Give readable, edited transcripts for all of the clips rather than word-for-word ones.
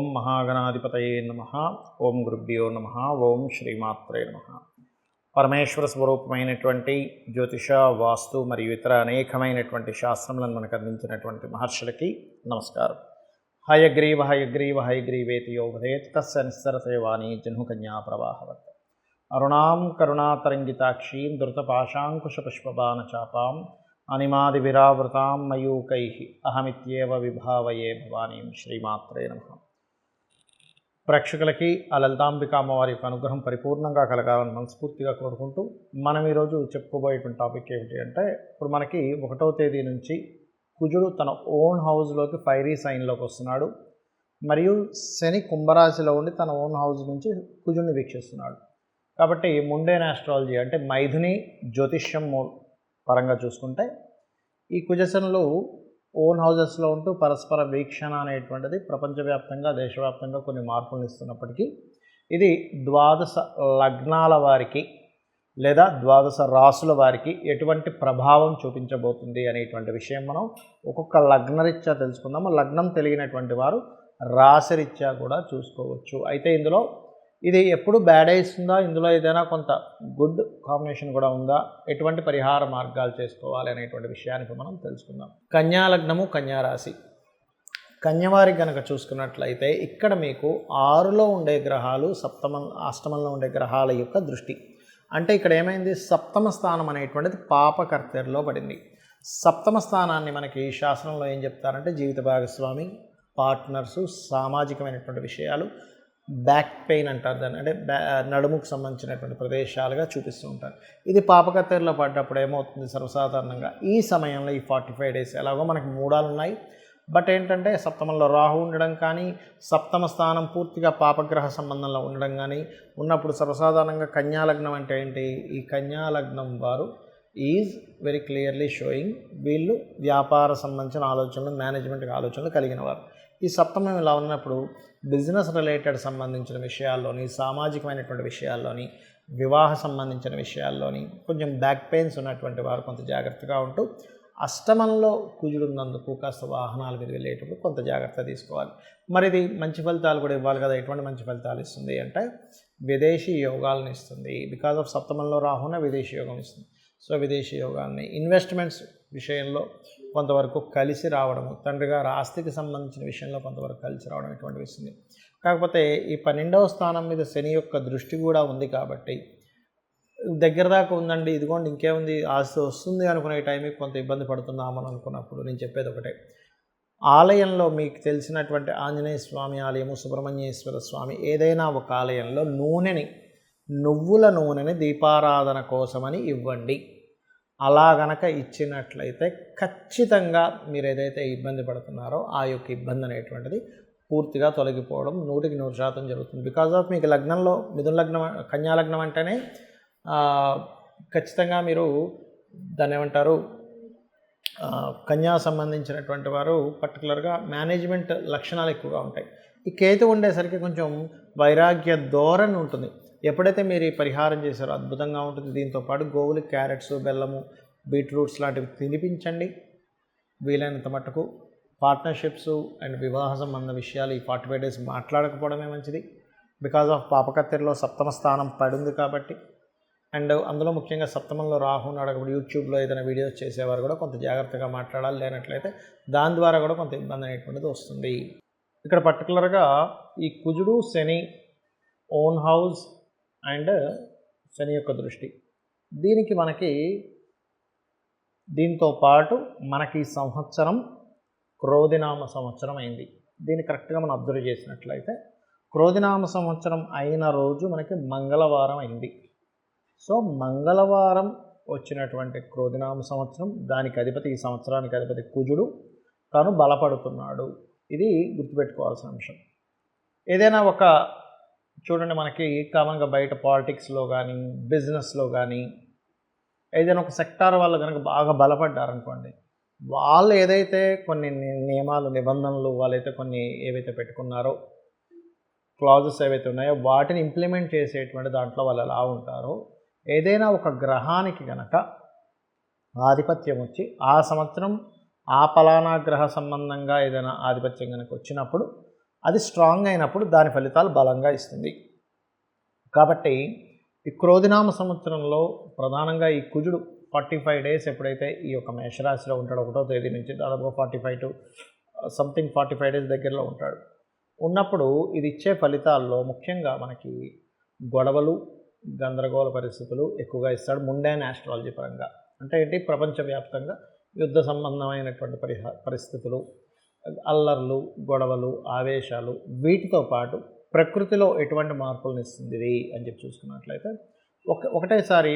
ఓం మహాగణాధిపతయే నమః. ఓం గురుభ్యో నమః. ఓం శ్రీమాత్రే నమః. పరమేశ్వర స్వరూపమైనటువంటి జ్యోతిష, వాస్తు మరియు ఇతర అనేకమైనటువంటి శాస్త్రములను మనకు అందించినటువంటి మహర్షులకి నమస్కారం. హయగ్రీవ హయగ్రీవ హయగ్రీవేతి యో వదేత్ తస్య నిస్సరతే వాణి జహ్నుకన్యా ప్రవాహవత్. అరుణాం కరుణాతరంగితాక్షీం ధృతపాశాంకుశపుష్పబాణచాపాం అనిమాదివిరావృతాం మయూకైః అహమిత్యేవ విభావయే భవానీం. శ్రీమాత్రే నమః. ప్రేక్షకులకి ఆ లలితాంబిక అమ్మవారి యొక్క అనుగ్రహం పరిపూర్ణంగా కలగాలని మనస్ఫూర్తిగా కోరుకుంటూ మనం ఈరోజు చెప్పుకోబోయేటువంటి టాపిక్ ఏమిటి అంటే, ఇప్పుడు మనకి 1వ తేదీ నుంచి కుజుడు తన ఓన్ హౌస్లోకి ఫైరీ సైన్లోకి వస్తున్నాడు. మరియు శని కుంభరాశిలో ఉండి తన ఓన్ హౌస్ నుంచి కుజుడిని వీక్షిస్తున్నాడు. కాబట్టి ముండేన్ ఆస్ట్రాలజీ అంటే మైథుని జ్యోతిష్యం పరంగా చూసుకుంటే ఈ కుజశనులు ఓన్ హౌజెస్లో ఉంటూ పరస్పర వీక్షణ అనేటువంటిది ప్రపంచవ్యాప్తంగా దేశవ్యాప్తంగా కొన్ని మార్పులను ఇస్తున్నప్పటికీ ఇది 12 లగ్నాల వారికి లేదా 12 రాసుల వారికి ఎటువంటి ప్రభావం చూపించబోతుంది అనేటువంటి విషయం మనం ఒక్కొక్క లగ్నరీత్యా తెలుసుకుందాము. లగ్నం తెలియనటువంటి వారు రాశిరీత్యా కూడా చూసుకోవచ్చు. అయితే ఇందులో ఇది ఎప్పుడు బ్యాడ్ ఇస్తుందా, ఇందులో ఏదైనా కొంత గుడ్ కాంబినేషన్ కూడా ఉందా, ఎటువంటి పరిహార మార్గాలు చేసుకోవాలి అనేటువంటి విషయానికి మనం తెలుసుకుందాం. కన్యా లగ్నము, కన్యా రాశి. కన్యవారికి కనుక చూసుకున్నట్లయితే ఇక్కడ మీకు 6లో ఉండే గ్రహాలు అష్టమంలో ఉండే గ్రహాల యొక్క దృష్టి. అంటే ఇక్కడ ఏమైంది, సప్తమ స్థానం అనేటువంటిది పాపకర్తెరలో పడింది. సప్తమ స్థానాన్ని మనకి శాస్త్రంలో ఏం చెప్తారంటే జీవిత భాగస్వామి, పార్ట్నర్సు, సామాజికమైనటువంటి విషయాలు, బ్యాక్ పెయిన్ అంటారు దాన్ని, అంటే నడుముకు సంబంధించినటువంటి ప్రదేశాలుగా చూపిస్తూ ఉంటారు. ఇది పాపకత్తెరలో పడ్డప్పుడు ఏమవుతుంది, సర్వసాధారణంగా ఈ సమయంలో ఈ 45 డేస్ ఎలాగో మనకి మూడాలు ఉన్నాయి. బట్ ఏంటంటే సప్తమంలో రాహు ఉండడం కానీ, సప్తమ స్థానం పూర్తిగా పాపగ్రహ సంబంధంలో ఉండడం కానీ ఉన్నప్పుడు సర్వసాధారణంగా కన్యాలగ్నం అంటే ఏంటి, ఈ కన్యాలగ్నం వారు ఈజ్ వెరీ క్లియర్లీ షోయింగ్ వీళ్ళు వ్యాపార సంబంధించిన ఆలోచనలు, మేనేజ్మెంట్ ఆలోచనలు కలిగిన వారు. ఈ సప్తమం ఇలా ఉన్నప్పుడు బిజినెస్ రిలేటెడ్ సంబంధించిన విషయాల్లోని, సామాజికమైనటువంటి విషయాల్లోని, వివాహ సంబంధించిన విషయాల్లోని కొంచెం బ్యాక్ పెయిన్స్ ఉన్నటువంటి వారు కొంత జాగ్రత్తగా ఉంటూ, అష్టమంలో కుజుడు ఉన్నందుకు కాస్త వాహనాల మీద వెళ్ళేటప్పుడు కొంత జాగ్రత్త తీసుకోవాలి. మరి ఇది మంచి ఫలితాలు కూడా ఇవ్వాలి కదా. ఎటువంటి మంచి ఫలితాలు ఇస్తుంది అంటే విదేశీ యోగాలను ఇస్తుంది. బికాజ్ ఆఫ్ సప్తమంలో రాహున విదేశీ యోగం ఇస్తుంది. సో విదేశీ యోగాన్ని, ఇన్వెస్ట్మెంట్స్ విషయంలో కొంతవరకు కలిసి రావడము, తండ్రి గారి ఆస్తికి సంబంధించిన విషయంలో కొంతవరకు కలిసి రావడం ఇటువంటివి ఇస్తుంది. కాకపోతే ఈ 12వ స్థానం మీద శని యొక్క దృష్టి కూడా ఉంది కాబట్టి దగ్గర దాకా ఉందండి, ఇదిగోండి ఇంకేముంది ఆస్తి వస్తుంది అనుకునే టైంకి కొంత ఇబ్బంది పడుతున్నామని అనుకున్నప్పుడు నేను చెప్పేది ఒకటే, ఆలయంలో మీకు తెలిసినటువంటి ఆంజనేయ స్వామి ఆలయము, సుబ్రహ్మణ్యేశ్వర స్వామి ఏదైనా ఒక ఆలయంలో నువ్వుల నూనెని దీపారాధన కోసమని ఇవ్వండి. అలా గనక ఇచ్చినట్లయితే ఖచ్చితంగా మీరు ఏదైతే ఇబ్బంది పడుతున్నారో ఆ యొక్క ఇబ్బంది అనేటువంటిది పూర్తిగా తొలగిపోవడం 100% జరుగుతుంది. బికాజ్ ఆఫ్ మీకు లగ్నంలో మిథున లగ్నం, కన్యా లగ్నం అంటేనే ఖచ్చితంగా మీరు దాన్ని ఏమంటారు, కన్యా సంబంధించినటువంటి వారు పర్టికులర్గా మేనేజ్మెంట్ లక్షణాలు ఎక్కువగా ఉంటాయి. ఈ కేతు ఉండేసరికి కొంచెం వైరాగ్య ధోరణి ఉంటుంది. ఎప్పుడైతే మీరు ఈ పరిహారం చేశారో అద్భుతంగా ఉంటుంది. దీంతోపాటు గోవులకి క్యారెట్స్, బెల్లము, బీట్రూట్స్ లాంటివి తినిపించండి. వీలైనంత మట్టుకు పార్ట్నర్షిప్స్ అండ్ వివాహ సంబంధ విషయాలు ఈ 45 డేస్ మాట్లాడకపోవడమే మంచిది. బికాజ్ ఆఫ్ పాపకత్తెరలో సప్తమ స్థానం పడింది కాబట్టి. అండ్ అందులో ముఖ్యంగా సప్తమంలో రాహు అడగబడి యూట్యూబ్లో ఏదైనా వీడియోస్ చేసేవారు కూడా కొంత జాగ్రత్తగా మాట్లాడాలి. లేనట్లయితే దాని ద్వారా కూడా కొంత ఇబ్బంది అనేటువంటిది వస్తుంది. ఇక్కడ పర్టికులర్గా ఈ కుజుడు, శని, ఓన్ హౌస్ అండ్ శని యొక్క దృష్టి, దీంతో పాటు మనకి ఈ సంవత్సరం క్రోధినామ సంవత్సరం అయింది. దీన్ని కరెక్ట్గా మనం అబ్జర్వ్ చేసినట్లయితే క్రోధినామ సంవత్సరం అయిన రోజు మనకి మంగళవారం అయింది. సో మంగళవారం వచ్చినటువంటి క్రోధినామ సంవత్సరం, దానికి అధిపతి, ఈ సంవత్సరానికి అధిపతి కుజుడు, తను బలపడుతున్నాడు. ఇది గుర్తుపెట్టుకోవాల్సిన అంశం. ఏదైనా ఒక చూడండి, మనకి కామన్గా బయట పాలిటిక్స్లో కానీ, బిజినెస్లో కానీ ఏదైనా ఒక సెక్టార్ వాళ్ళు కనుక బాగా బలపడ్డారనుకోండి, వాళ్ళు ఏదైతే కొన్ని నియమాలు, నిబంధనలు వాళ్ళైతే కొన్ని ఏవైతే పెట్టుకున్నారో, క్లాజెస్ ఏవైతే ఉన్నాయో వాటిని ఇంప్లిమెంట్ చేసేటువంటి దాంట్లో వాళ్ళు ఎలా ఉంటారో, ఏదైనా ఒక గ్రహానికి కనుక ఆధిపత్యం వచ్చి ఆ సంవత్సరం ఆ పలానా గ్రహ సంబంధంగా ఏదైనా ఆధిపత్యం కనుక వచ్చినప్పుడు అది స్ట్రాంగ్ అయినప్పుడు దాని ఫలితాలు బలంగా ఇస్తుంది. కాబట్టి ఈ క్రోధినామ సంవత్సరంలో ప్రధానంగా ఈ కుజుడు 45 డేస్ ఎప్పుడైతే ఈ యొక్క మేషరాశిలో ఉంటాడో, 1వ తేదీ నుంచి దాదాపుగా 45 టు సంథింగ్ 45 డేస్ దగ్గరలో ఉంటాడు. ఉన్నప్పుడు ఇది ఇచ్చే ఫలితాల్లో ముఖ్యంగా మనకి గొడవలు, గందరగోళ పరిస్థితులు ఎక్కువగా ఇస్తాడు ముండైన ఆస్ట్రాలజీ పరంగా. అంటే ఏంటి, ప్రపంచవ్యాప్తంగా యుద్ధ సంబంధమైనటువంటి పరిస్థితులు, అల్లర్లు, గొడవలు, ఆవేశాలు, వీటితో పాటు ప్రకృతిలో ఎటువంటి మార్పులను ఇస్తుంది ఇది అని చెప్పి చూసుకున్నట్లయితే ఒకటేసారి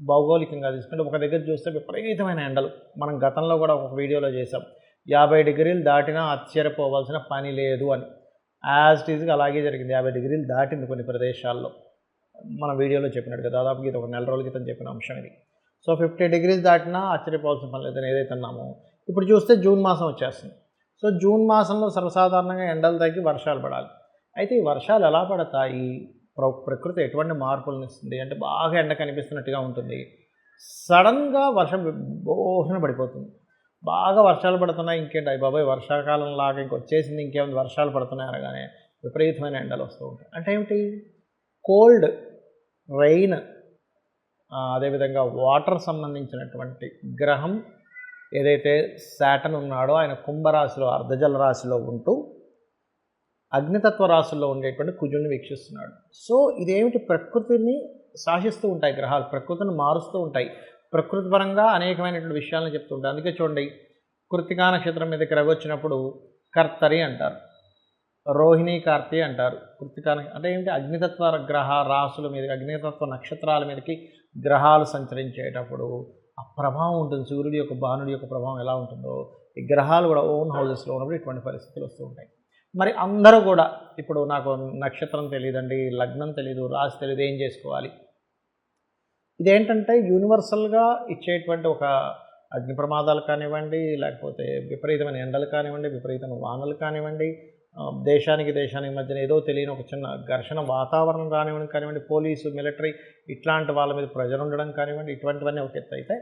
భౌగోళికంగా తీసుకుంటే ఒక దగ్గర చూస్తే విపరీతమైన ఎండలు. మనం గతంలో కూడా ఒక వీడియోలో చేసాం, 50 డిగ్రీలు దాటినా ఆశ్చర్యపోవాల్సిన పని లేదు అని. యాజ్ ఇట్ ఈజ్గా అలాగే జరిగింది. 50 డిగ్రీలు దాటింది కొన్ని ప్రదేశాల్లో, మన వీడియోలో చెప్పినట్టుగా. దాదాపుగా ఇది ఒక నెల రోజుల క్రితం చెప్పిన అంశం ఇది. సో 50 డిగ్రీస్ దాటినా ఆశ్చర్యపోవాల్సిన పని లేదని ఏదైతే అన్నామో, ఇప్పుడు చూస్తే జూన్ మాసం వచ్చేస్తుంది. సో జూన్ మాసంలో సర్వసాధారణంగా ఎండలు తగ్గి వర్షాలు పడాలి. అయితే ఈ వర్షాలు ఎలా పడతాయి, ప్రకృతి ఎటువంటి మార్పులను ఇస్తుంది అంటే, బాగా ఎండ కనిపిస్తున్నట్టుగా ఉంటుంది, సడన్గా వర్షం బోహన పడిపోతుంది. బాగా వర్షాలు పడుతున్నాయి, ఇంకేంటి అయ్య బాబాయ్ వర్షాకాలం లాగా ఇంకొచ్చేసింది, ఇంకేముంది వర్షాలు పడుతున్నాయి అనగానే విపరీతమైన ఎండలు వస్తూ ఉంటాయి. అంటే ఏమిటి, కోల్డ్, రెయిన్, అదేవిధంగా వాటర్ సంబంధించినటువంటి గ్రహం ఏదైతే శాటర్న్ ఉన్నాడో ఆయన కుంభరాశిలో, అర్ధజల రాశిలో ఉంటూ అగ్నితత్వ రాశుల్లో ఉండేటువంటి కుజుడిని వీక్షిస్తున్నాడు. సో ఇదేమిటి, ప్రకృతిని శాసిస్తూ ఉంటాయి గ్రహాలు, ప్రకృతిని మారుస్తూ ఉంటాయి, ప్రకృతి పరంగా అనేకమైనటువంటి విషయాలను చెప్తూ ఉంటాయి. అందుకే చూడండి, కృత్తికా నక్షత్రం మీదకి రవి వచ్చినప్పుడు కర్తరి అంటారు, రోహిణి కార్తీ అంటారు. కృత్తికా అంటే ఏమిటి, అగ్నితత్వ గ్రహ రాశుల మీద, అగ్నితత్వ నక్షత్రాల మీదకి గ్రహాలు సంచరించేటప్పుడు ఆ ప్రభావం ఉంటుంది. సూర్యుడి యొక్క, భానుడి యొక్క ప్రభావం ఎలా ఉంటుందో ఈ గ్రహాలు కూడా ఓన్ హౌజెస్లో ఉన్నప్పుడు ఇటువంటి పరిస్థితులు వస్తూ ఉంటాయి. మరి అందరూ కూడా ఇప్పుడు నాకు నక్షత్రం తెలియదండి, లగ్నం తెలియదు, రాశి తెలియదు, ఏం చేసుకోవాలి? ఇదేంటంటే యూనివర్సల్గా ఇచ్చేటువంటి ఒక అగ్ని ప్రమాదాలు కానివ్వండి, లేకపోతే విపరీతమైన ఎండలు కానివ్వండి, విపరీతమైన వానలు కానివ్వండి, దేశానికి మధ్యన ఏదో తెలియని ఒక చిన్న ఘర్షణ వాతావరణం కానివ్వండి, పోలీసు, మిలిటరీ ఇట్లాంటి వాళ్ళ మీద ప్రెజర్ ఉండడం కానివ్వండి, ఇటువంటివన్నీ ఒక ఎత్తు. అయితే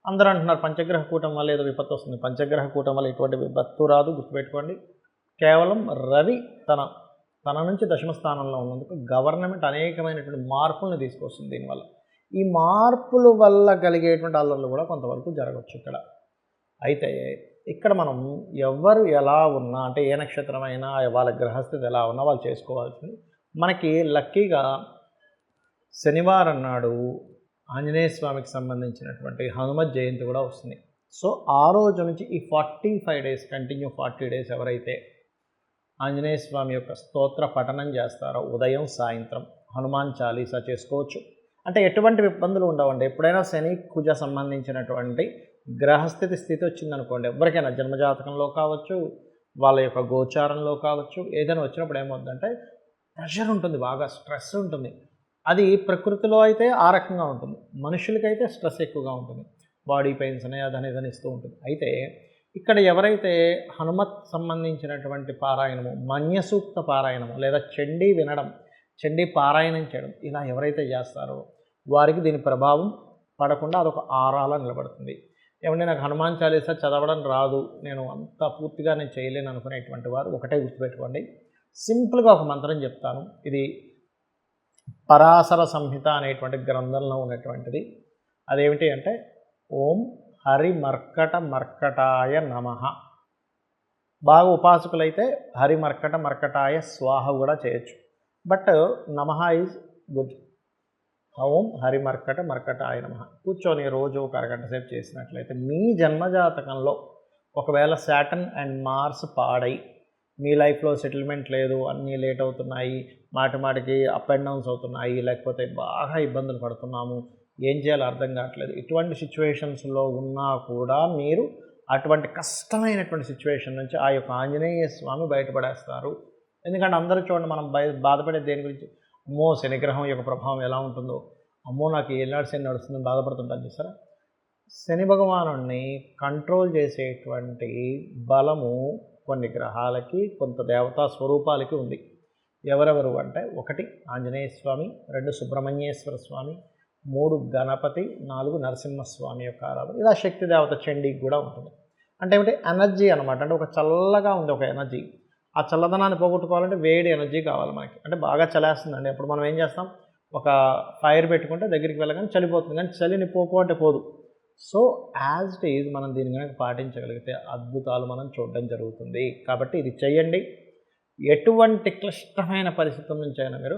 అందరూ అంటున్నారు పంచగ్రహ కూటం వల్ల ఏదో విపత్తు వస్తుంది. పంచగ్రహ కూటం వల్ల ఇటువంటి విపత్తు రాదు, గుర్తుపెట్టుకోండి. కేవలం రవి తన నుంచి దశమ స్థానంలో ఉన్నందుకు గవర్నమెంట్ అనేకమైనటువంటి మార్పులను తీసుకొస్తుంది. దీనివల్ల ఈ మార్పుల వల్ల కలిగేటువంటి అల్లర్లు కూడా కొంతవరకు జరగవచ్చు ఇక్కడ. అయితే ఇక్కడ మనం ఎవరు ఎలా ఉన్నా, అంటే ఏ నక్షత్రమైనా వాళ్ళ గ్రహస్థితి ఎలా ఉన్నా వాళ్ళు చేసుకోవాల్సింది. మనకి లక్కీగా శనివారం నాడు ఆంజనేయ స్వామికి సంబంధించినటువంటి హనుమత్ జయంతి కూడా వస్తుంది. సో ఆ రోజు నుంచి ఈ 45 డేస్ కంటిన్యూ 40 డేస్ ఎవరైతే ఆంజనేయ స్వామి యొక్క స్తోత్ర పఠనం చేస్తారో ఉదయం సాయంత్రం హనుమాన్ చాలీసా చేసుకోవచ్చు. అంటే ఎటువంటి ఇబ్బందులు ఉండవండి. ఎప్పుడైనా శని కుజ సంబంధించినటువంటి గ్రహస్థితి వచ్చిందనుకోండి, ఎవరికైనా జన్మజాతకంలో కావచ్చు, వాళ్ళ యొక్క గోచారంలో కావచ్చు, ఏదైనా వచ్చినప్పుడు ఏమవుతుందంటే ప్రెషర్ ఉంటుంది, బాగా స్ట్రెస్ ఉంటుంది. అది ప్రకృతిలో అయితే ఆ రకంగా ఉంటుంది, మనుషులకైతే స్ట్రెస్ ఎక్కువగా ఉంటుంది, బాడీ పెయిన్స్ అనే అదనేదని ఇస్తూ ఉంటుంది. అయితే ఇక్కడ ఎవరైతే హనుమత్ సంబంధించినటువంటి పారాయణము, మన్యసూక్త పారాయణము లేదా చండీ వినడం, చండీ పారాయణం చేయడం ఇలా ఎవరైతే చేస్తారో వారికి దీని ప్రభావం పడకుండా అదొక ఆరాలా నిలబడుతుంది. ఏమంటే నాకు హనుమాన్ చాలీసా చదవడం రాదు, నేను అంత పూర్తిగా నేను చేయలేను అనుకునేటువంటి వారు ఒకటే గుర్తుపెట్టుకోండి, సింపుల్గా ఒక మంత్రం చెప్తాను. ఇది పరాశర సంహిత అనేటువంటి గ్రంథంలో ఉన్నటువంటిది. అదేమిటి అంటే ఓం హరి మర్కటాయ నమః. బాగా ఉపాసకులైతే హరి మర్కటాయ స్వాహ కూడా చేయొచ్చు, బట్ నమః ఈజ్ గుడ్. ఓం హరి మర్కటాయ నమః కూర్చొని రోజు ఒక అరగంట సేపు చేసినట్లయితే మీ జన్మజాతకంలో ఒకవేళ శాటర్న్ అండ్ మార్స్ పాడై మీ లైఫ్లో సెటిల్మెంట్ లేదు, అన్నీ లేట్ అవుతున్నాయి, మాటికి అప్ అండ్ డౌన్స్ అవుతున్నాయి, లేకపోతే బాగా ఇబ్బందులు పడుతున్నాము, ఏం చేయాలో అర్థం కావట్లేదు, ఇటువంటి సిచ్యువేషన్స్లో ఉన్నా కూడా మీరు అటువంటి కష్టమైనటువంటి సిచ్యువేషన్ నుంచి ఆ యొక్క ఆంజనేయ స్వామి బయటపడేస్తారు. ఎందుకంటే అందరూ చూడండి, మనం బాధపడే దేని గురించి, అమ్మో శనిగ్రహం యొక్క ప్రభావం ఎలా ఉంటుందో, అమ్మో నాకు ఏనాడు శని నడుస్తుందని బాధపడుతుంటాను చూసారా. శని భగవానుడిని కంట్రోల్ చేసేటువంటి బలము కొన్ని గ్రహాలకి, కొంత దేవతా స్వరూపాలకి ఉంది. ఎవరెవరు అంటే 1 ఆంజనేయ స్వామి, 2 సుబ్రహ్మణ్యేశ్వర స్వామి, 3 గణపతి, 4 నరసింహస్వామి యొక్క ఆరాధన. ఇలా శక్తి దేవత చండీకి కూడా ఉంటుంది. అంటే ఏమిటి, ఎనర్జీ అనమాట. అంటే ఒక చల్లగా ఉంది ఒక ఎనర్జీ. ఆ చల్లదనాన్ని పోగొట్టుకోవాలంటే వేడి ఎనర్జీ కావాలి మనకి. అంటే బాగా చలేస్తుందండి. అప్పుడు మనం ఏం చేస్తాం, ఒక ఫైర్ పెట్టుకుంటే దగ్గరికి వెళ్ళగానే చలిపోతుంది. కానీ చలిని పోకు అంటే పోదు. సో యాజ్ ఇట్ ఈజ్ మనం దీన్ని కనుక పాటించగలిగితే అద్భుతాలు మనం చూడడం జరుగుతుంది. కాబట్టి ఇది చేయండి. ఎటువంటి క్లిష్టమైన పరిస్థితుల నుంచి అయినా మీరు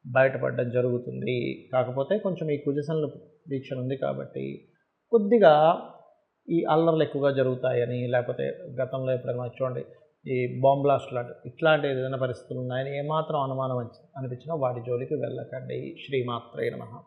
బయటపడడం జరుగుతుంది. కాకపోతే కొంచెం ఈ కుజశనుల వీక్షణ ఉంది కాబట్టి కొద్దిగా ఈ అల్లర్లు ఎక్కువగా జరుగుతాయని, లేకపోతే గతంలో ఎప్పుడైనా చూడండి ఈ బాంబ్ బ్లాస్ట్ ఇట్లాంటి ఏదైనా పరిస్థితులు ఉన్నాయని ఏమాత్రం అనుమానం అనిపించినా వాటి జోలికి వెళ్ళకండి. శ్రీమాత్రే నమః.